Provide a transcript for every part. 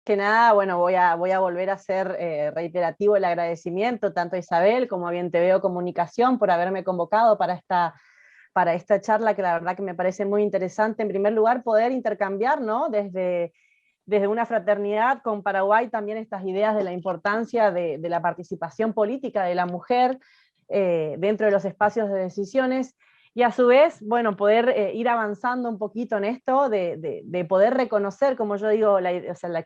que nada, bueno, voy a volver a hacer reiterativo el agradecimiento tanto a Isabel como a Bien Te Veo Comunicación por haberme convocado para esta charla, que la verdad que me parece muy interesante. En primer lugar, poder intercambiar, ¿no? Desde una fraternidad con Paraguay también estas ideas de la importancia de la participación política de la mujer dentro de los espacios de decisiones, y a su vez, bueno, poder ir avanzando un poquito en esto, de poder reconocer, como yo digo, o sea,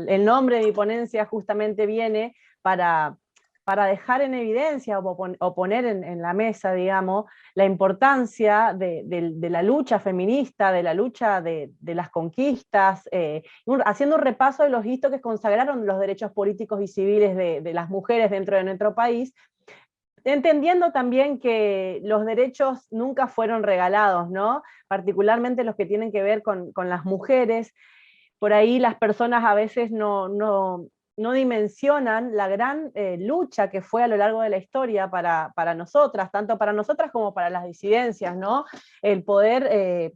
el nombre de mi ponencia justamente viene para dejar en evidencia o poner en la mesa, digamos, la importancia de la lucha feminista, de la lucha de las conquistas, haciendo un repaso de los hitos que consagraron los derechos políticos y civiles de las mujeres dentro de nuestro país, entendiendo también que los derechos nunca fueron regalados, ¿no? Particularmente los que tienen que ver con las mujeres. Por ahí las personas a veces no dimensionan la gran lucha que fue a lo largo de la historia para nosotras, tanto para nosotras como para las disidencias, ¿no? El poder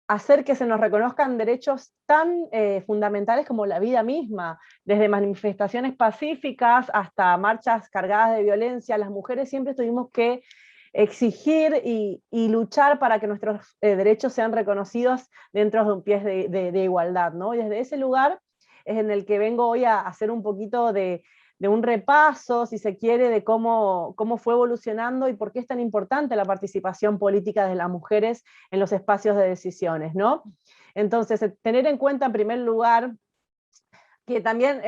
hacer que se nos reconozcan derechos tan fundamentales como la vida misma, desde manifestaciones pacíficas hasta marchas cargadas de violencia. Las mujeres siempre tuvimos que exigir y luchar para que nuestros derechos sean reconocidos dentro de un pie de igualdad, ¿no? Y desde ese lugar es en el que vengo hoy a hacer un poquito de un repaso, si se quiere, de cómo fue evolucionando y por qué es tan importante la participación política de las mujeres en los espacios de decisiones, ¿no? Entonces, tener en cuenta en primer lugar que también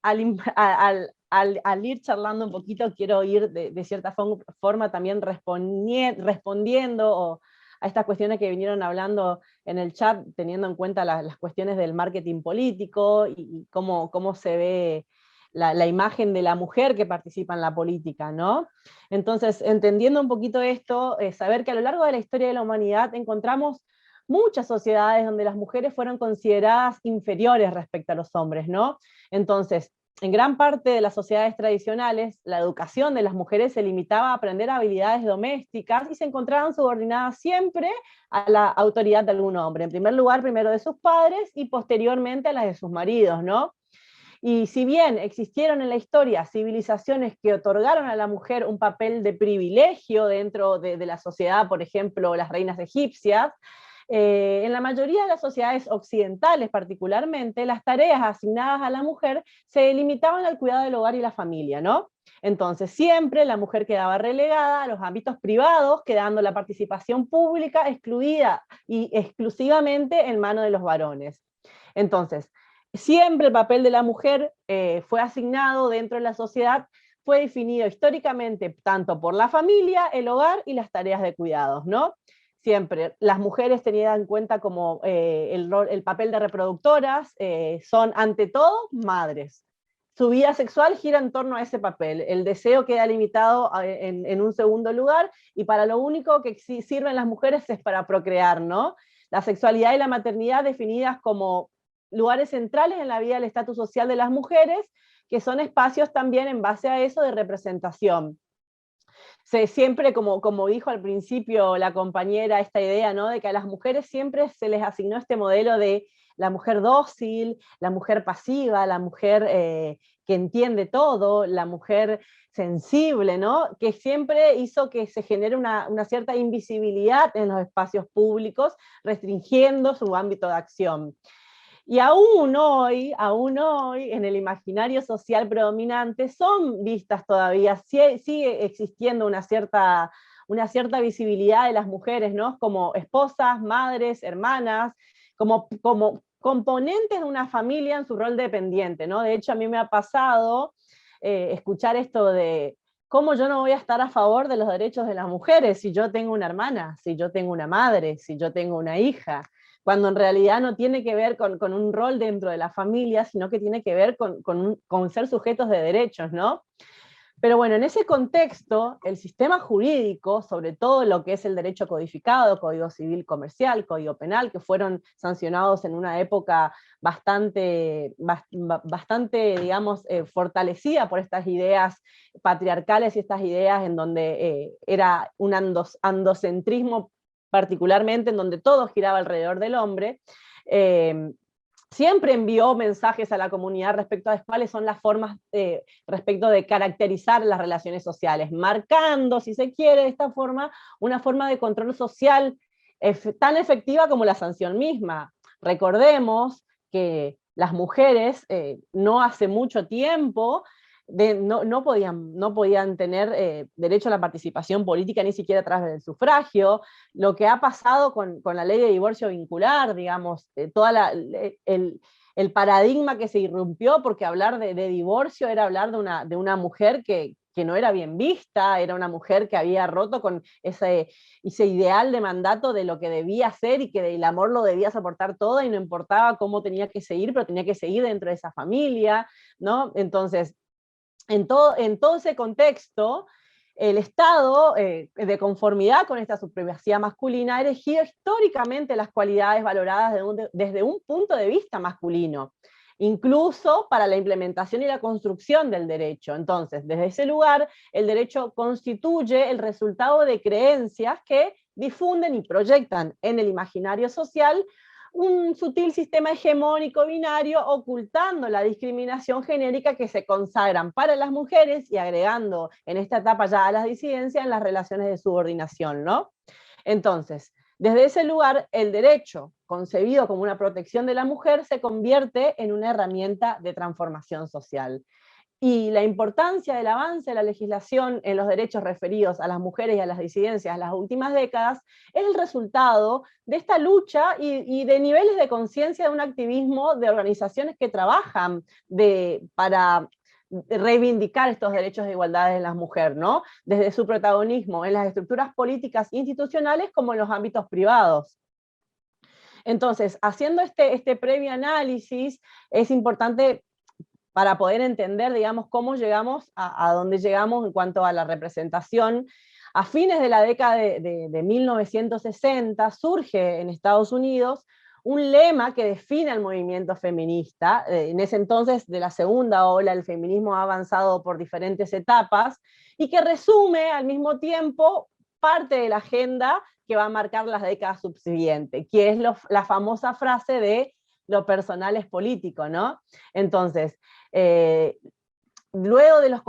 al ir charlando un poquito, quiero ir de cierta forma también respondiendo a estas cuestiones que vinieron hablando en el chat, teniendo en cuenta las cuestiones del marketing político y cómo se ve la imagen de la mujer que participa en la política, ¿no? Entonces, entendiendo un poquito esto, saber que a lo largo de la historia de la humanidad encontramos muchas sociedades donde las mujeres fueron consideradas inferiores respecto a los hombres, ¿no? Entonces, en gran parte de las sociedades tradicionales, la educación de las mujeres se limitaba a aprender habilidades domésticas y se encontraban subordinadas siempre a la autoridad de algún hombre. En primer lugar, primero de sus padres y posteriormente a las de sus maridos, ¿no? Y si bien existieron en la historia civilizaciones que otorgaron a la mujer un papel de privilegio dentro de la sociedad, por ejemplo, las reinas egipcias, en la mayoría de las sociedades occidentales particularmente, las tareas asignadas a la mujer se limitaban al cuidado del hogar y la familia, ¿no? Entonces siempre la mujer quedaba relegada a los ámbitos privados, quedando la participación pública excluida y exclusivamente en manos de los varones. Entonces, siempre el papel de la mujer fue asignado dentro de la sociedad, fue definido históricamente tanto por la familia, el hogar y las tareas de cuidados, ¿no? Siempre las mujeres tenidas en cuenta como el papel de reproductoras, son ante todo madres. Su vida sexual gira en torno a ese papel. El deseo queda limitado en un segundo lugar y para lo único que sirven las mujeres es para procrear, ¿no? La sexualidad y la maternidad definidas como lugares centrales en la vida del estatus social de las mujeres, que son espacios también en base a eso de representación. Siempre, como dijo al principio la compañera, esta idea, ¿no? De que a las mujeres siempre se les asignó este modelo de la mujer dócil, la mujer pasiva, la mujer que entiende todo, la mujer sensible, ¿no? Que siempre hizo que se genere una cierta invisibilidad en los espacios públicos, restringiendo su ámbito de acción. Y aún hoy, en el imaginario social predominante, son vistas todavía, sigue existiendo una cierta visibilidad de las mujeres, ¿no? Como esposas, madres, hermanas, como componentes de una familia en su rol dependiente, ¿no? De hecho, a mí me ha pasado escuchar esto de cómo yo no voy a estar a favor de los derechos de las mujeres si yo tengo una hermana, si yo tengo una madre, si yo tengo una hija, cuando en realidad no tiene que ver con un rol dentro de la familia, sino que tiene que ver con ser sujetos de derechos, ¿no? Pero bueno, en ese contexto, el sistema jurídico, sobre todo lo que es el derecho codificado, Código Civil Comercial, Código Penal, que fueron sancionados en una época bastante, digamos, fortalecida por estas ideas patriarcales y estas ideas en donde era un andocentrismo particularmente, en donde todo giraba alrededor del hombre, siempre envió mensajes a la comunidad respecto a cuáles son las formas respecto de caracterizar las relaciones sociales, marcando, si se quiere, de esta forma, una forma de control social tan efectiva como la sanción misma. Recordemos que las mujeres no hace mucho tiempo no podían tener derecho a la participación política ni siquiera a través del sufragio. Lo que ha pasado con la ley de divorcio vincular, digamos, el paradigma que se irrumpió, porque hablar de divorcio era hablar de una mujer que no era bien vista, era una mujer que había roto con ese ideal de mandato de lo que debía ser y que el amor lo debía soportar todo y no importaba cómo tenía que seguir, pero tenía que seguir dentro de esa familia, ¿no? Entonces, en todo ese contexto, el Estado, de conformidad con esta supremacía masculina, ha elegido históricamente las cualidades valoradas desde un punto de vista masculino, incluso para la implementación y la construcción del derecho. Entonces, desde ese lugar, el derecho constituye el resultado de creencias que difunden y proyectan en el imaginario social un sutil sistema hegemónico binario ocultando la discriminación genérica que se consagran para las mujeres y agregando en esta etapa ya a las disidencias en las relaciones de subordinación, ¿no? Entonces, desde ese lugar, el derecho, concebido como una protección de la mujer, se convierte en una herramienta de transformación social. Y la importancia del avance de la legislación en los derechos referidos a las mujeres y a las disidencias en las últimas décadas es el resultado de esta lucha y de niveles de conciencia de un activismo de organizaciones que trabajan para reivindicar estos derechos de igualdad de las mujeres, ¿no? Desde su protagonismo en las estructuras políticas e institucionales como en los ámbitos privados. Entonces, haciendo este previo análisis, es importante para poder entender, digamos, cómo llegamos a donde llegamos en cuanto a la representación. A fines de la década de 1960 surge en Estados Unidos un lema que define al movimiento feminista. En ese entonces, de la segunda ola, el feminismo ha avanzado por diferentes etapas y que resume al mismo tiempo parte de la agenda que va a marcar las décadas subsiguientes, que es la famosa frase de lo personal es político, ¿no? Entonces, luego de los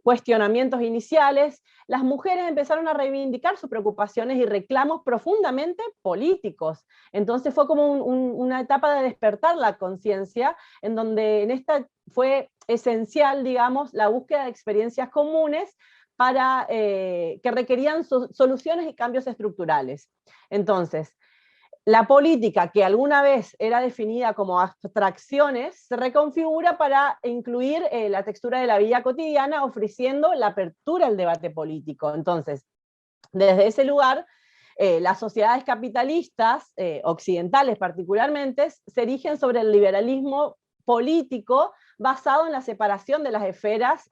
cuestionamientos iniciales, las mujeres empezaron a reivindicar sus preocupaciones y reclamos profundamente políticos. Entonces fue como una etapa de despertar la conciencia, en donde en esta fue esencial, digamos, la búsqueda de experiencias comunes para, que requerían soluciones y cambios estructurales. Entonces, la política, que alguna vez era definida como abstracciones, se reconfigura para incluir la textura de la vida cotidiana, ofreciendo la apertura al debate político. Entonces, desde ese lugar, las sociedades capitalistas, occidentales particularmente, se erigen sobre el liberalismo político basado en la separación de las esferas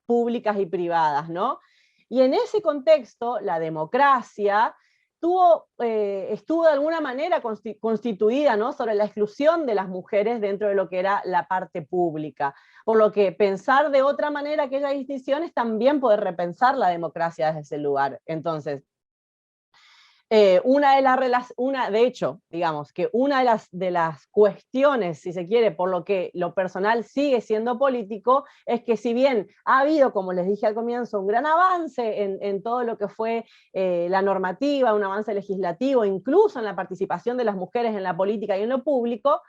públicas y privadas, ¿no? Y en ese contexto, la democracia estuvo de alguna manera constituida, ¿no?, sobre la exclusión de las mujeres dentro de lo que era la parte pública. Por lo que pensar de otra manera aquellas distinciones también poder repensar la democracia desde ese lugar. Entonces, de hecho, digamos, que una de las cuestiones, si se quiere, por lo que lo personal sigue siendo político, es que si bien ha habido, como les dije al comienzo, un gran avance en todo lo que fue la normativa, un avance legislativo, incluso en la participación de las mujeres en la política y en lo público,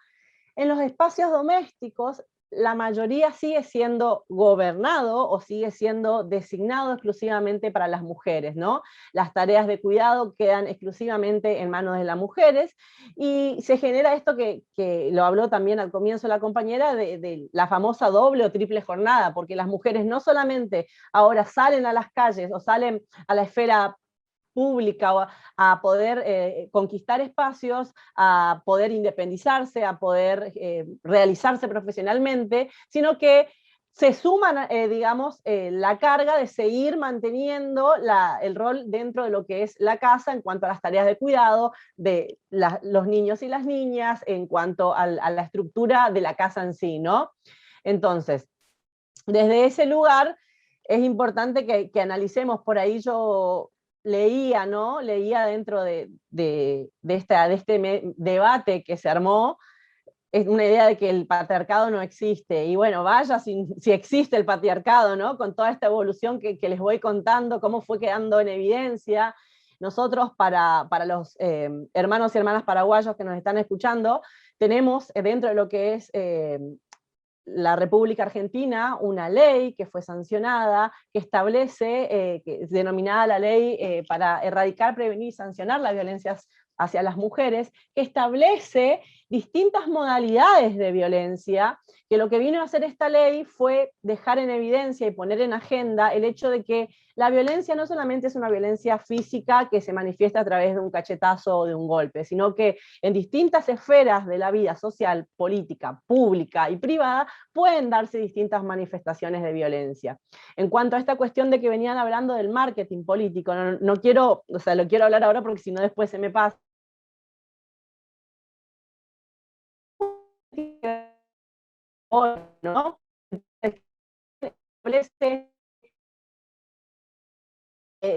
en los espacios domésticos la mayoría sigue siendo gobernado o sigue siendo designado exclusivamente para las mujeres, ¿no? Las tareas de cuidado quedan exclusivamente en manos de las mujeres y se genera esto que lo habló también al comienzo la compañera, de la famosa doble o triple jornada, porque las mujeres no solamente ahora salen a las calles o salen a la esfera pública o a poder conquistar espacios, a poder independizarse, a poder realizarse profesionalmente, sino que se suman, digamos, la carga de seguir manteniendo el rol dentro de lo que es la casa en cuanto a las tareas de cuidado de los niños y las niñas, en cuanto a la estructura de la casa en sí, ¿no? Entonces, desde ese lugar es importante que analicemos. Por ahí yo leía, ¿no? Leía dentro de este debate que se armó, es una idea de que el patriarcado no existe, y bueno, vaya si existe el patriarcado, ¿no? Con toda esta evolución que les voy contando, cómo fue quedando en evidencia. Nosotros, para los hermanos y hermanas paraguayos que nos están escuchando, tenemos dentro de lo que es la República Argentina una ley que fue sancionada, que establece, que es denominada la ley para erradicar, prevenir y sancionar las violencias hacia las mujeres, que establece distintas modalidades de violencia, que lo que vino a hacer esta ley fue dejar en evidencia y poner en agenda el hecho de que la violencia no solamente es una violencia física que se manifiesta a través de un cachetazo o de un golpe, sino que en distintas esferas de la vida social, política, pública y privada pueden darse distintas manifestaciones de violencia. En cuanto a esta cuestión de que venían hablando del marketing político, no quiero, o sea, lo quiero hablar ahora porque si no después se me pasa, ¿no?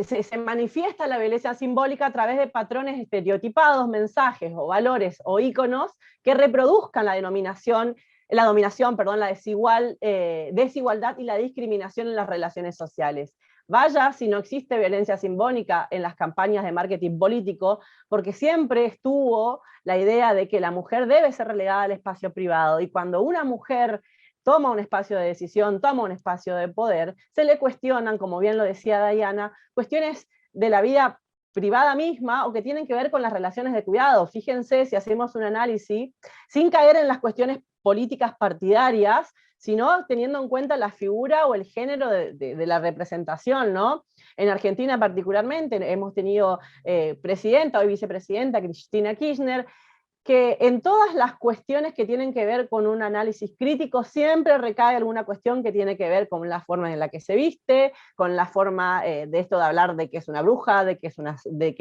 Se manifiesta la violencia simbólica a través de patrones estereotipados, mensajes o valores o íconos que reproduzcan la dominación, la desigualdad y la discriminación en las relaciones sociales. Vaya si no existe violencia simbólica en las campañas de marketing político, porque siempre estuvo la idea de que la mujer debe ser relegada al espacio privado, y cuando una mujer toma un espacio de decisión, toma un espacio de poder, se le cuestionan, como bien lo decía Diana, cuestiones de la vida privada misma o que tienen que ver con las relaciones de cuidado. Fíjense si hacemos un análisis, sin caer en las cuestiones políticas partidarias, sino teniendo en cuenta la figura o el género de la representación, ¿no? En Argentina particularmente hemos tenido presidenta, hoy vicepresidenta, Cristina Kirchner, que en todas las cuestiones que tienen que ver con un análisis crítico siempre recae alguna cuestión que tiene que ver con la forma en la que se viste, con la forma de esto de hablar de que es una bruja, de que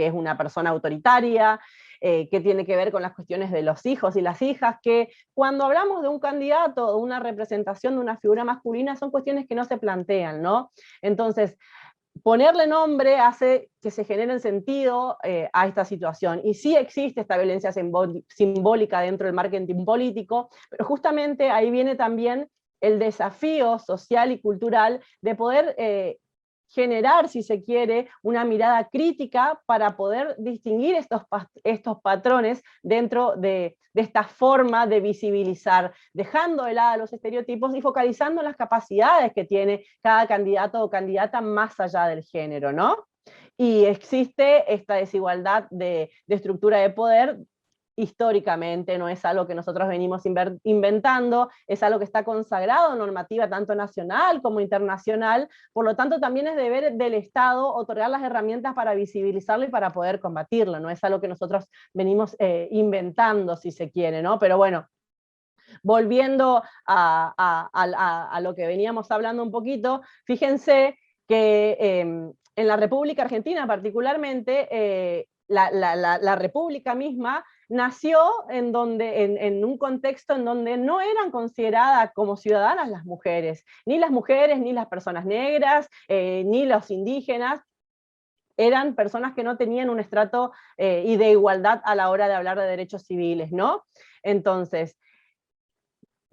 es una persona autoritaria, que tiene que ver con las cuestiones de los hijos y las hijas, que cuando hablamos de un candidato o una representación de una figura masculina son cuestiones que no se plantean, ¿no? Entonces, ponerle nombre hace que se genere sentido a esta situación. Y sí existe esta violencia simbólica dentro del marketing político, pero justamente ahí viene también el desafío social y cultural de poder generar, si se quiere, una mirada crítica para poder distinguir estos patrones dentro de esta forma de visibilizar, dejando de lado los estereotipos y focalizando las capacidades que tiene cada candidato o candidata más allá del género, ¿no? Y existe esta desigualdad de estructura de poder históricamente, no es algo que nosotros venimos inventando, es algo que está consagrado en normativa tanto nacional como internacional, por lo tanto también es deber del Estado otorgar las herramientas para visibilizarlo y para poder combatirlo, no es algo que nosotros venimos inventando, si se quiere, ¿no? Pero bueno, volviendo a lo que veníamos hablando un poquito, fíjense que en la República Argentina particularmente, la República misma nació en un contexto en donde no eran consideradas como ciudadanas las mujeres, ni las personas negras, ni los indígenas, eran personas que no tenían un estrato y de igualdad a la hora de hablar de derechos civiles, ¿no? Entonces,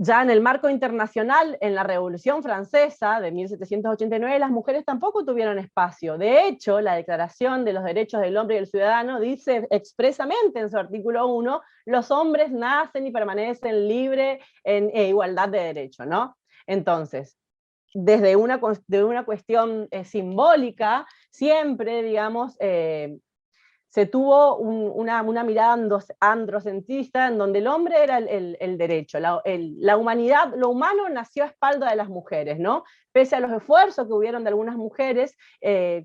ya en el marco internacional, en la Revolución Francesa de 1789, las mujeres tampoco tuvieron espacio. De hecho, la Declaración de los Derechos del Hombre y del Ciudadano dice expresamente en su artículo 1, los hombres nacen y permanecen libres en igualdad de derecho, ¿no? Entonces, desde una cuestión simbólica, siempre, digamos, se tuvo una mirada androcentrista en donde el hombre era el derecho, la humanidad, lo humano nació a espalda de las mujeres, ¿no? Pese a los esfuerzos que hubieron de algunas mujeres,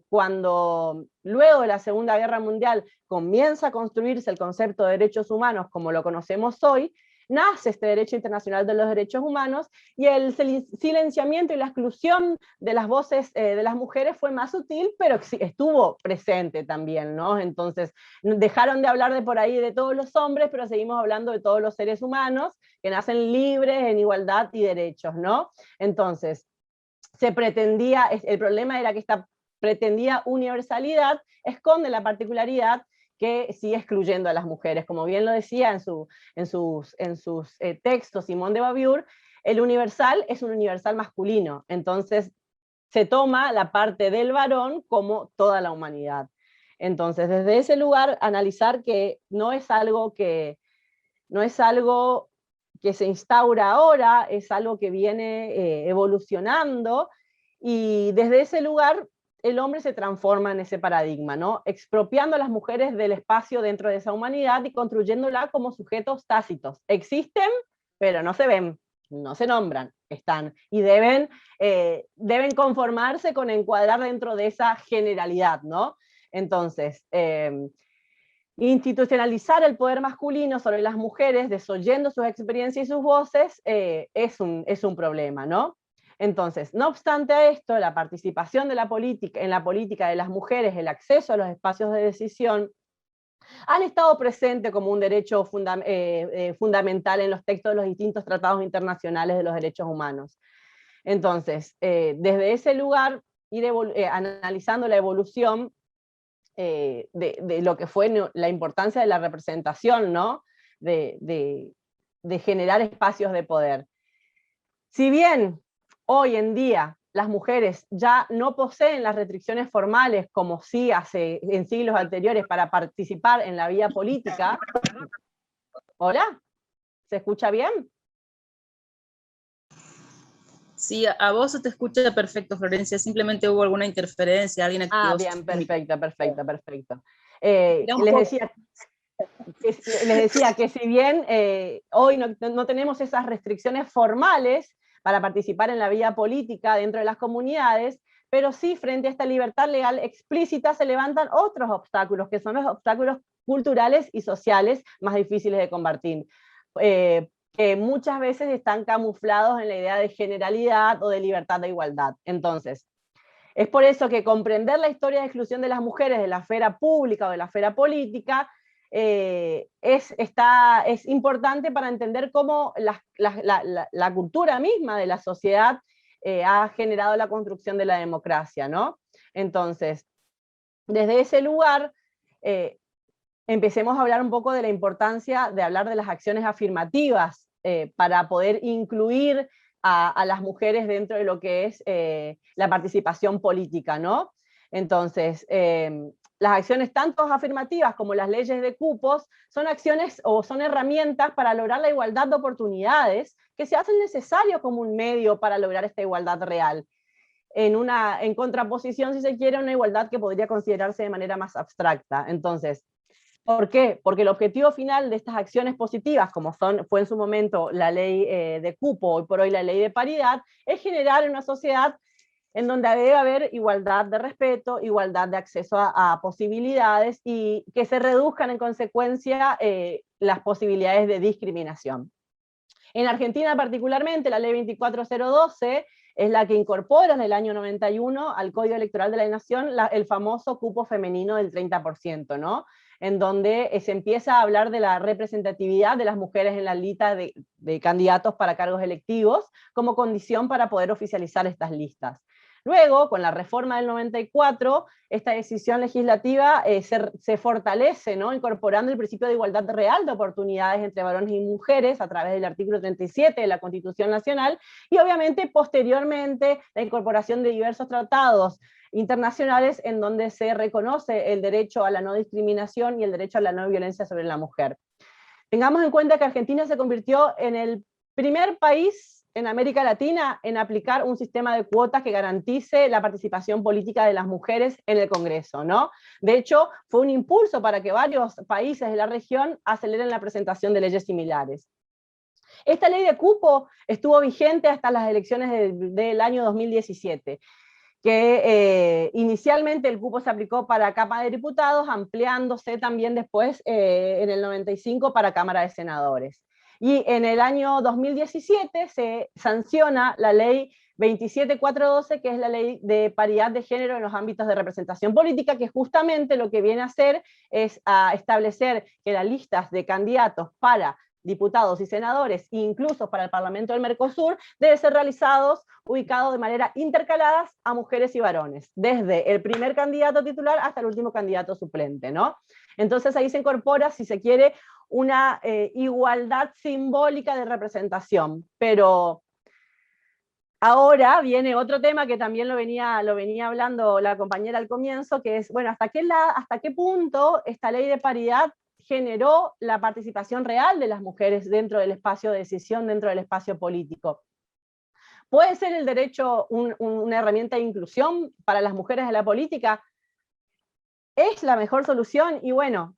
cuando luego de la Segunda Guerra Mundial comienza a construirse el concepto de derechos humanos como lo conocemos hoy, nace este derecho internacional de los derechos humanos y el silenciamiento y la exclusión de las voces de las mujeres fue más sutil, pero estuvo presente también, ¿no? Entonces, dejaron de hablar de por ahí de todos los hombres, pero seguimos hablando de todos los seres humanos que nacen libres en igualdad y derechos, ¿no? Entonces, el problema era que esta pretendida universalidad esconde la particularidad que sigue excluyendo a las mujeres. Como bien lo decía en sus textos Simone de Beauvoir, el universal es un universal masculino, entonces se toma la parte del varón como toda la humanidad. Entonces, desde ese lugar, analizar que no es algo que se instaura ahora, es algo que viene evolucionando, y desde ese lugar el hombre se transforma en ese paradigma, ¿no? Expropiando a las mujeres del espacio dentro de esa humanidad y construyéndola como sujetos tácitos. Existen, pero no se ven, no se nombran, están, y deben conformarse con encuadrar dentro de esa generalidad, ¿no? Entonces, institucionalizar el poder masculino sobre las mujeres, desoyendo sus experiencias y sus voces, es un problema, ¿no? Entonces, no obstante a esto, la participación de en la política de las mujeres, el acceso a los espacios de decisión, han estado presentes como un derecho fundamental en los textos de los distintos tratados internacionales de los derechos humanos. Entonces, desde ese lugar, ir analizando la evolución de lo que fue la importancia de la representación, ¿no? de generar espacios de poder. Si bien hoy en día las mujeres ya no poseen las restricciones formales como sí hace en siglos anteriores para participar en la vía política. ¿Hola? ¿Se escucha bien? Sí, a vos se te escucha perfecto, Florencia. Simplemente hubo alguna interferencia, alguien activó. Bien, perfecto. Les decía que si bien hoy no tenemos esas restricciones formales para participar en la vida política dentro de las comunidades, pero sí frente a esta libertad legal explícita se levantan otros obstáculos, que son los obstáculos culturales y sociales más difíciles de combatir, que muchas veces están camuflados en la idea de generalidad o de libertad de igualdad. Entonces, es por eso que comprender la historia de exclusión de las mujeres de la esfera pública o de la esfera política es importante para entender cómo la cultura misma de la sociedad ha generado la construcción de la democracia, ¿no? Entonces, desde ese lugar, empecemos a hablar un poco de la importancia de hablar de las acciones afirmativas para poder incluir a las mujeres dentro de lo que es la participación política, ¿no? Entonces, las acciones tanto afirmativas como las leyes de cupos son acciones o son herramientas para lograr la igualdad de oportunidades que se hacen necesarios como un medio para lograr esta igualdad real. En contraposición, si se quiere, a una igualdad que podría considerarse de manera más abstracta. Entonces, ¿por qué? Porque el objetivo final de estas acciones positivas, como fue en su momento la ley de cupo, hoy por hoy la ley de paridad, es generar una sociedad en donde debe haber igualdad de respeto, igualdad de acceso a posibilidades y que se reduzcan en consecuencia las posibilidades de discriminación. En Argentina particularmente, la ley 24012 es la que incorpora en el año 91 al Código Electoral de la Nación el famoso cupo femenino del 30%, ¿no? En donde se empieza a hablar de la representatividad de las mujeres en la lista de candidatos para cargos electivos como condición para poder oficializar estas listas. Luego, con la reforma del 94, esta decisión legislativa se fortalece, ¿no? Incorporando el principio de igualdad real de oportunidades entre varones y mujeres a través del artículo 37 de la Constitución Nacional, y obviamente posteriormente la incorporación de diversos tratados internacionales en donde se reconoce el derecho a la no discriminación y el derecho a la no violencia sobre la mujer. Tengamos en cuenta que Argentina se convirtió en el primer país en América Latina en aplicar un sistema de cuotas que garantice la participación política de las mujeres en el Congreso, ¿no? De hecho, fue un impulso para que varios países de la región aceleren la presentación de leyes similares. Esta ley de cupo estuvo vigente hasta las elecciones del año 2017, que inicialmente el cupo se aplicó para Cámara de Diputados, ampliándose también después en el 95 para Cámara de Senadores. Y en el año 2017 se sanciona la ley 27412, que es la ley de paridad de género en los ámbitos de representación política, que justamente lo que viene a hacer es a establecer que las listas de candidatos para diputados y senadores, incluso para el Parlamento del Mercosur, deben ser ubicados de manera intercaladas a mujeres y varones, desde el primer candidato titular hasta el último candidato suplente, ¿no? Entonces ahí se incorpora, si se quiere, una igualdad simbólica de representación, pero ahora viene otro tema que también lo venía hablando la compañera al comienzo, que es, bueno, ¿hasta qué punto esta ley de paridad generó la participación real de las mujeres dentro del espacio de decisión, dentro del espacio político? ¿Puede ser el derecho una herramienta de inclusión para las mujeres en la política? ¿Es la mejor solución? Y bueno,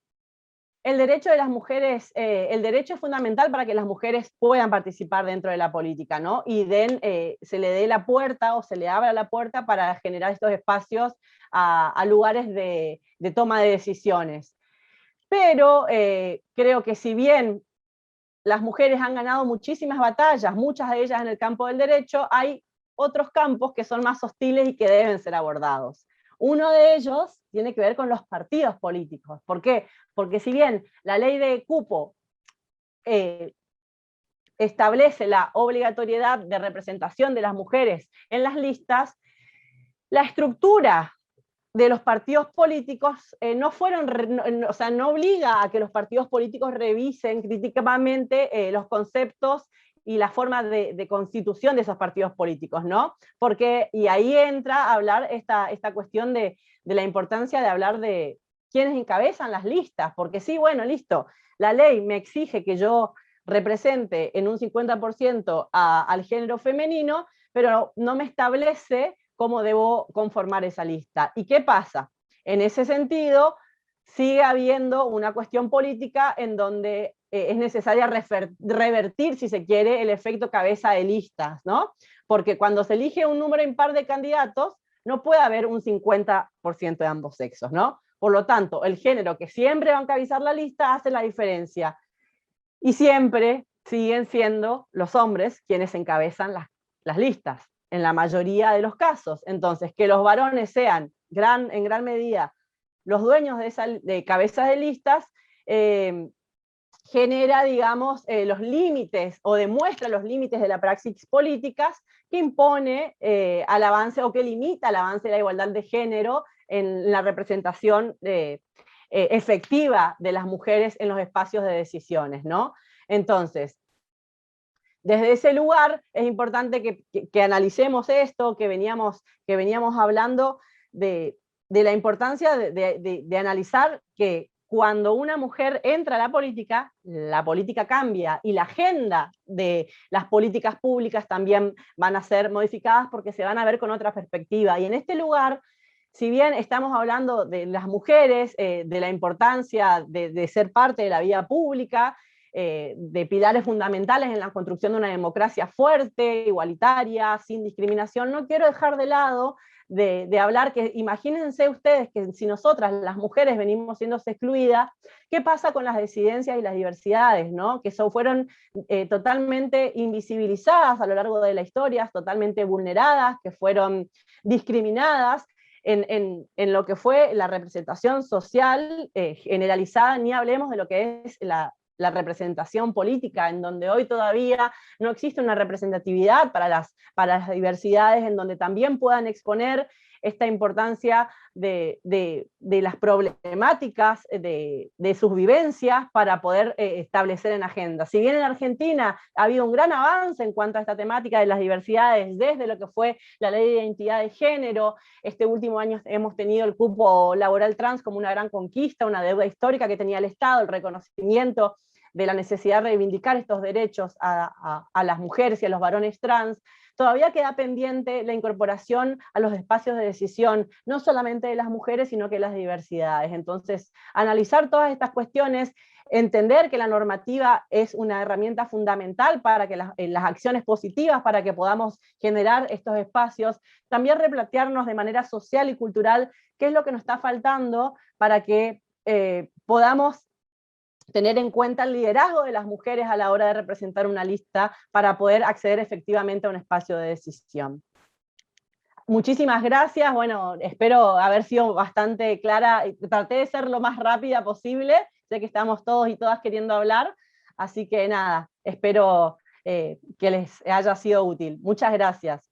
el derecho de las mujeres, el derecho es fundamental para que las mujeres puedan participar dentro de la política, ¿no? Y se le dé la puerta o se le abra la puerta para generar estos espacios a lugares de toma de decisiones. Pero creo que si bien las mujeres han ganado muchísimas batallas, muchas de ellas en el campo del derecho, hay otros campos que son más hostiles y que deben ser abordados. Uno de ellos tiene que ver con los partidos políticos. ¿Por qué? Porque si bien la ley de cupo establece la obligatoriedad de representación de las mujeres en las listas, la estructura de los partidos políticos no obliga a que los partidos políticos revisen críticamente los conceptos y la forma de constitución de esos partidos políticos, ¿no? Porque, y ahí entra a hablar esta cuestión de la importancia de hablar de quiénes encabezan las listas, porque sí, bueno, listo, la ley me exige que yo represente en un 50% al género femenino, pero no me establece cómo debo conformar esa lista. ¿Y qué pasa? En ese sentido, sigue habiendo una cuestión política en donde es necesaria revertir, si se quiere, el efecto cabeza de listas, ¿no? Porque cuando se elige un número impar de candidatos, no puede haber un 50% de ambos sexos, ¿no? Por lo tanto, el género que siempre va a encabezar la lista hace la diferencia. Y siempre siguen siendo los hombres quienes encabezan las listas, en la mayoría de los casos. Entonces, que los varones sean en gran medida los dueños de cabezas de listas, genera, digamos, los límites o demuestra los límites de la praxis políticas que impone al avance o que limita el avance de la igualdad de género en la representación efectiva de las mujeres en los espacios de decisiones, ¿no? Entonces, desde ese lugar es importante que analicemos esto, que veníamos hablando de la importancia de analizar que cuando una mujer entra a la política cambia y la agenda de las políticas públicas también van a ser modificadas porque se van a ver con otra perspectiva. Y en este lugar, si bien estamos hablando de las mujeres, de la importancia de ser parte de la vida pública, de pilares fundamentales en la construcción de una democracia fuerte, igualitaria, sin discriminación, no quiero dejar de lado de hablar que imagínense ustedes que si nosotras, las mujeres, venimos siendo excluidas, ¿qué pasa con las disidencias y las diversidades, ¿no? Que fueron totalmente invisibilizadas a lo largo de la historia, totalmente vulneradas, que fueron discriminadas en lo que fue la representación social generalizada, ni hablemos de lo que es la representación política, en donde hoy todavía no existe una representatividad para las diversidades, en donde también puedan exponer esta importancia de las problemáticas, de sus vivencias, para poder establecer en agenda. Si bien en Argentina ha habido un gran avance en cuanto a esta temática de las diversidades, desde lo que fue la ley de identidad de género, este último año hemos tenido el cupo laboral trans como una gran conquista, una deuda histórica que tenía el Estado, el reconocimiento de la necesidad de reivindicar estos derechos a las mujeres y a los varones trans. Todavía queda pendiente la incorporación a los espacios de decisión, no solamente de las mujeres, sino que de las diversidades. Entonces, analizar todas estas cuestiones, entender que la normativa es una herramienta fundamental para que las acciones positivas, para que podamos generar estos espacios, también replantearnos de manera social y cultural qué es lo que nos está faltando para que podamos tener en cuenta el liderazgo de las mujeres a la hora de representar una lista para poder acceder efectivamente a un espacio de decisión. Muchísimas gracias, bueno, espero haber sido bastante clara, traté de ser lo más rápida posible, sé que estamos todos y todas queriendo hablar, así que nada, espero que les haya sido útil. Muchas gracias.